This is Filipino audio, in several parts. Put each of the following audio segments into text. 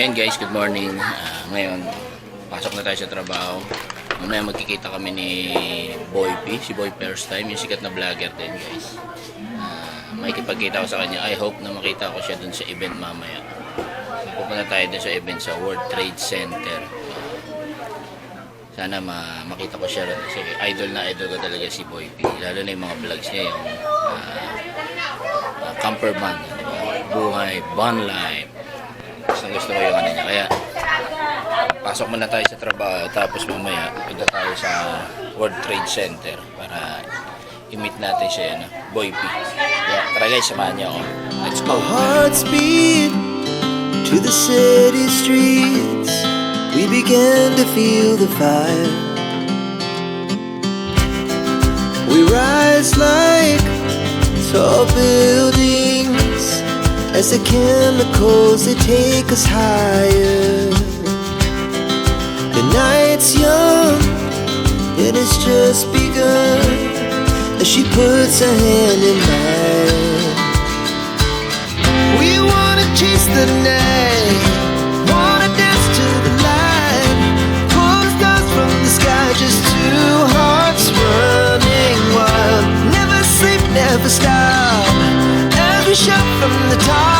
Ayan guys, good morning. Ngayon, pasok na tayo sa trabaho. Mamaya magkikita kami ni Boy P, si Boy First Time, yung sikat na vlogger din guys. Makikipagkita ko sa kanya. I hope na makita ko siya dun sa event mamaya. Pupunta tayo dun sa event sa World Trade Center. Sana makita ko siya rin. Kasi idol na idol ko talaga si Boy P. Lalo na yung mga vlogs niya, yung camperman, diba? Buhay, van life. Gusto ko yung ano niya. Kaya pasok muna tayo sa trabaho, tapos mamaya punta tayo sa World Trade Center para i-meet natin siya, Boy P. Kaya tara guys, samahan niyo ako. Let's go. Our hearts beat to the city streets. We began to feel the fire. We rise like tall buildings as the chemicals, they take us higher. The night's young, it has just begun, as she puts her hand in mine. We wanna chase the night, wanna dance to the light, pull the stars from the sky, just two hearts running wild. Never sleep, never stop, every shot from the top.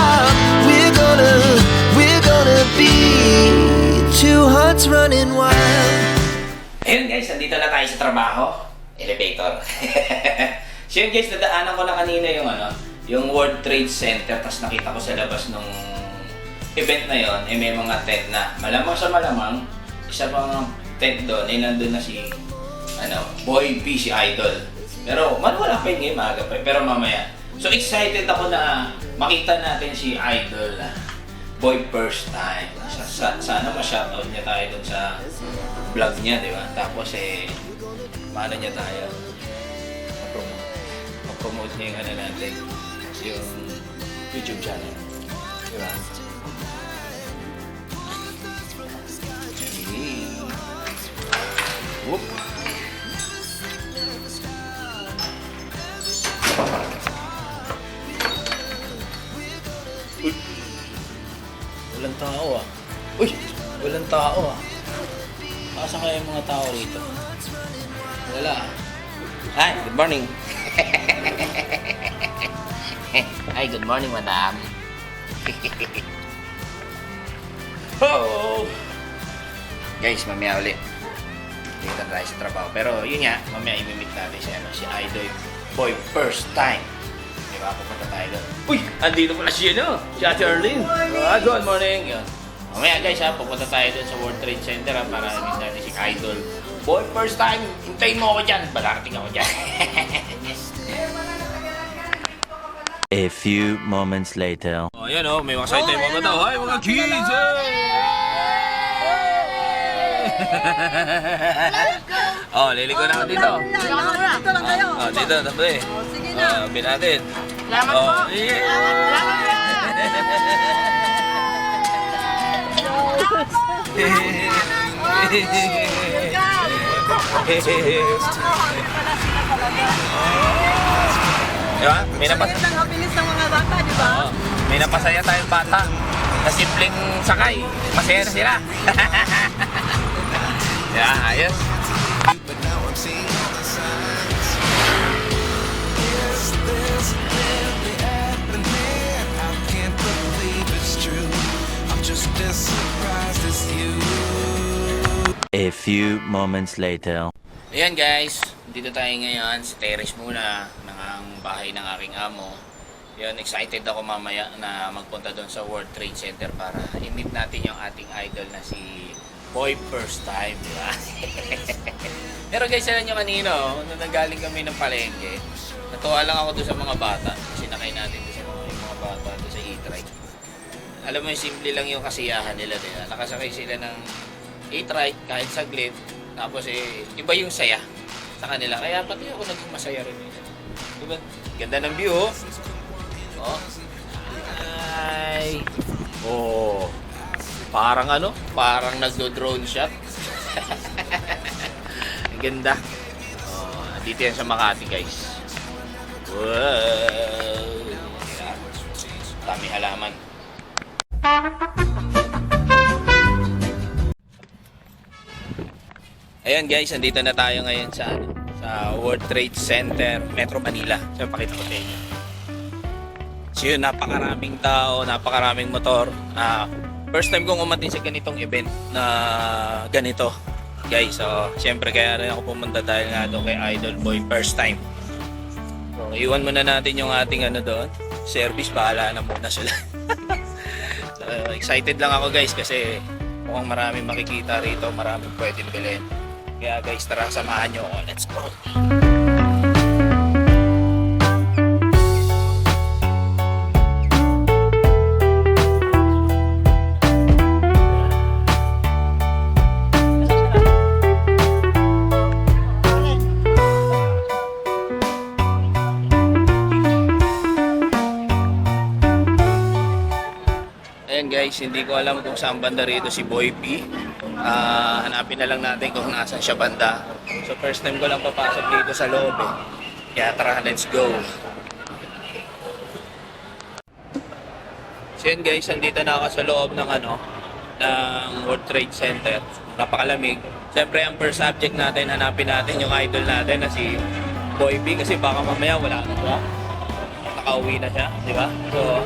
We're gonna be two hearts running wild. Ayun guys, nandito na tayo sa trabaho. Elevator. So yun guys, nadaanan ko na kanina yung World Trade Center, tapos nakita ko sa labas nung event na yon, may mga tent na malamang sa malamang, isa pang tent doon, nandun na si Boy P, si Idol. Pero wala pa yung game, maaga pa. Pero mamaya. So excited ako na makita natin si Idol, Boy First Time. Sana ma-shoutout niya tayo dun sa vlog niya, di ba? Tapos maano niya tayo? Ma-promote niya yung natin, yung YouTube channel. Di ba? Whoop! Uy! Walang tao Uy! Walang tao Asan kaya yung mga tao rito? Wala Hi! Good morning! Hi! Good morning, madam! Oh! Guys, mamaya ulit. Dito na tayo sa trabaho. Pero yun nga, mamaya imimit natin si Idol Boy First Time. Diba? Pupunta tayo doon. Uy! Andito pala siya, si Ate Arlene. Good morning. Yun. Mamaya guys, pupunta tayo doon sa World Trade Center para imimit natin si Idol Boy First Time. Hintayin mo ako dyan. Balarating ako dyan. A few moments later. Oh, yan may mga excited mga tao. Hi mga kids! Liliko na ako dito. Dito lang kayo. Dito, tabi. Sige na. Bin natin. Salamat po. Diba? May napasaya. Ang habilis ng mga bata, di ba? May napasaya tayong bata. Sa simpleng sakay. Masaya na sila. Yeah, ayos. But now I'm seeing all the signs. Is this really happening? I can't believe it's true. I'm just as surprised as you. A few moments later. Ayan guys, dito tayo ngayon sa terrace muna ng bahay ng aking amo. Yun, excited ako mamaya na magpunta doon sa World Trade Center para i-meet natin yung ating idol na si Boy First Time, di ba? Pero guys, alam nyo kanino, nung nanggaling kami ng palengke, natuwa lang ako doon sa mga bata. Sinakay natin doon sa mga bata doon sa e-trike. Alam mo yung simple lang yung kasiyahan nila, diba? Nakasakay sila ng e-trike kahit saglit. Tapos iba yung saya sa kanila. Kaya pati ako naging masaya rin. Diba? Ganda ng view, Ay! Parang parang nagdo-drone shot. Ang ganda. Dito yan sa Makati, guys. Wow! Dami halaman. Ayan guys, andito na tayo ngayon sa World Trade Center, Metro Manila. So, pakita ko sa inyo. So yun, napakaraming tao, napakaraming motor. First time kong umatin sa ganitong event na ganito. Guys, so syempre kaya rin ako pumunta dahil nga doon kay Idol Boy, first time. So, iwan muna natin yung ating doon. Service, bahala na muna sila. So, excited lang ako guys kasi mukhang maraming makikita rito, maraming pwedeng bilhin. Kaya guys, tara samahan nyo ako. Let's go! Ayan guys, hindi ko alam kung saan banda rito si Boy P. Hanapin na lang natin kung nasan siya banda. So first time ko lang papasok dito sa loob eh. Kaya tara, let's go. So yun guys, andito na ako sa loob ng ng World Trade Center. Napakalamig. Siyempre ang first subject natin, hanapin natin yung idol natin na si Boy P. Kasi baka mamaya wala na siya. Nakauwi na siya, di ba? So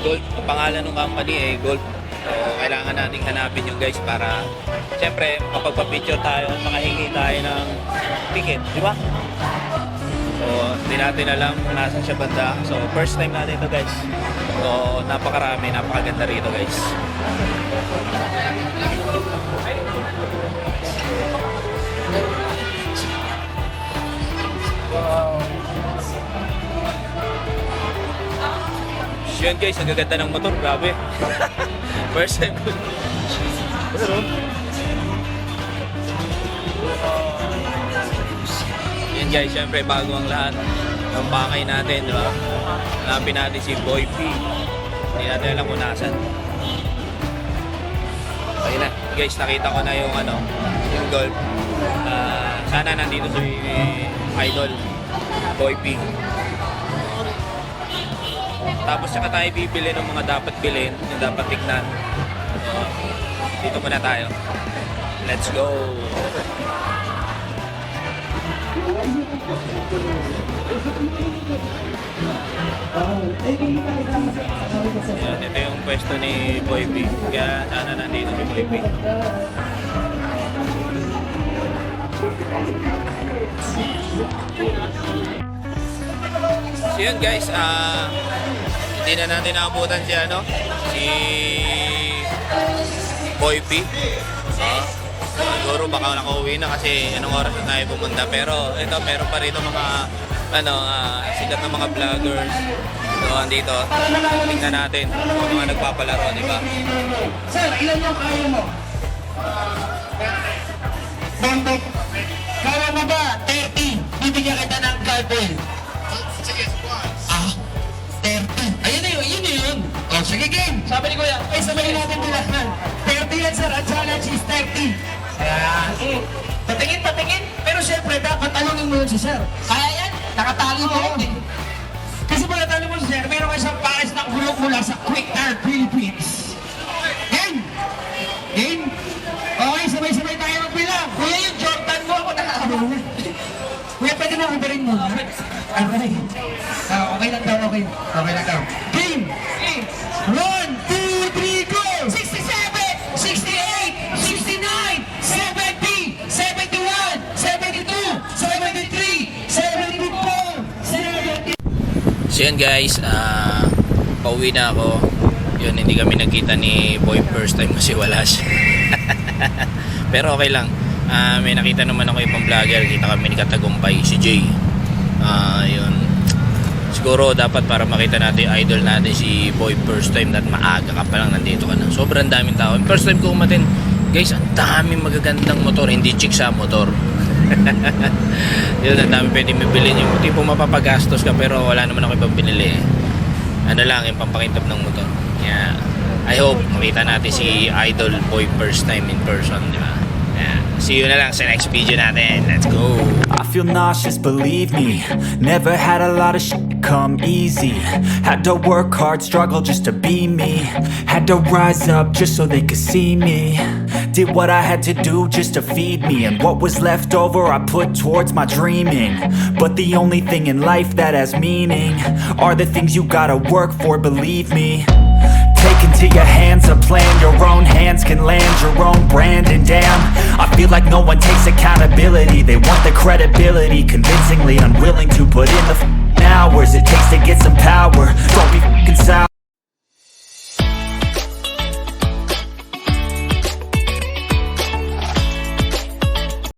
Gold, ang pangalan ng company ay Gold. So, kailangan nating hanapin yung guys para siyempre kapag-picture tayo, makahingi tayo ng ticket, di ba? So, hindi natin alam kung nasan siya banda. So, first time natin ito guys. So, napakarami, napakaganda rito guys. Yun guys, ang gaganda ng motor, grabe. First time ko. Yan guys, syempre bago ang lahat. Ang pakay natin, di ba? Hanapin natin si Boy P. Hindi natin alam kung nasan. Ayun na, guys, nakita ko na yung yung Golf. Sana nandito si Idol Boy P. Tapos saka tayo bibili ng mga dapat bilhin, yung dapat tignan. So, dito muna tayo. Let's go! Yan, ito yung pwesto ni Boy P. Kaya sana nandito si Boy P. So yun guys, hindi na natin naabutan si si Boy P. Siguro baka nakauwi na kasi anong oras na tayo pumunta. Pero ito, meron pa rito mga sikat na mga vloggers. So andito, tingnan natin yung mga nagpapalaro, di ba? Sir, ilan yung kaya mo? 20. Kaya mo ba? 30. Bibigyan kita ng cardboard. Sige, 30. Ayun na yun. Oh, sige, game. Sabi ni Kuya, ay sabihin natin bilangan. 30 yan, sir. Ang challenge is 30. Ayan. Patingin. Pero siyempre, dapat talungin mo yun si sir. Kaya yan? Nakatali mo yun eh. Kasi pag natalo mo si sir, meron ka isang pares ng hulog mula sa Quick Air Philippines. Game? Okay, sabay-sabay tayo magbilang. Kuya, yung Jordan mo ako nakakaroon. Kuya, pwede na uberin mo. Alright. Okay lang daw. Game! 1, 2, 3, go! 67! 68! 69! 70! 71! 72! 73! 74! 70! So yun guys, pauwi na ako. Yun, hindi kami nagkita ni Boy first time kasi wala siya. Pero okay lang. May nakita naman ako ibang vlogger. Kita kami ni Katagumpay, si Jay. Yun. Siguro dapat para makita natin idol natin si Boy first time at maaga ka pa lang nandito ka na. Sobrang daming tao. First time ko umatin. Guys, ang daming magagandang motor. Hindi chick sa motor. Yun, ang dami pwede mabilhin. Yung tipo mapapagastos ka pero wala naman ako ibang pinili eh. Ano lang, yung pampakintab ng motor. Yeah. I hope makita natin si Idol Boy first time in person, di ba? Yeah. See you na lang sa next video natin. Let's go! I feel nauseous, believe me. Never had a lot of shit come easy. Had to work hard, struggle just to be me. Had to rise up just so they could see me. Did what I had to do just to feed me, and what was left over I put towards my dreaming. But the only thing in life that has meaning are the things you gotta work for, believe me. Take into your hands a plan, your own hands can land your own brand. And damn, I feel like no one takes accountability. They want the credibility, convincingly unwilling to put in the hours it takes to get some power. Don't be sour.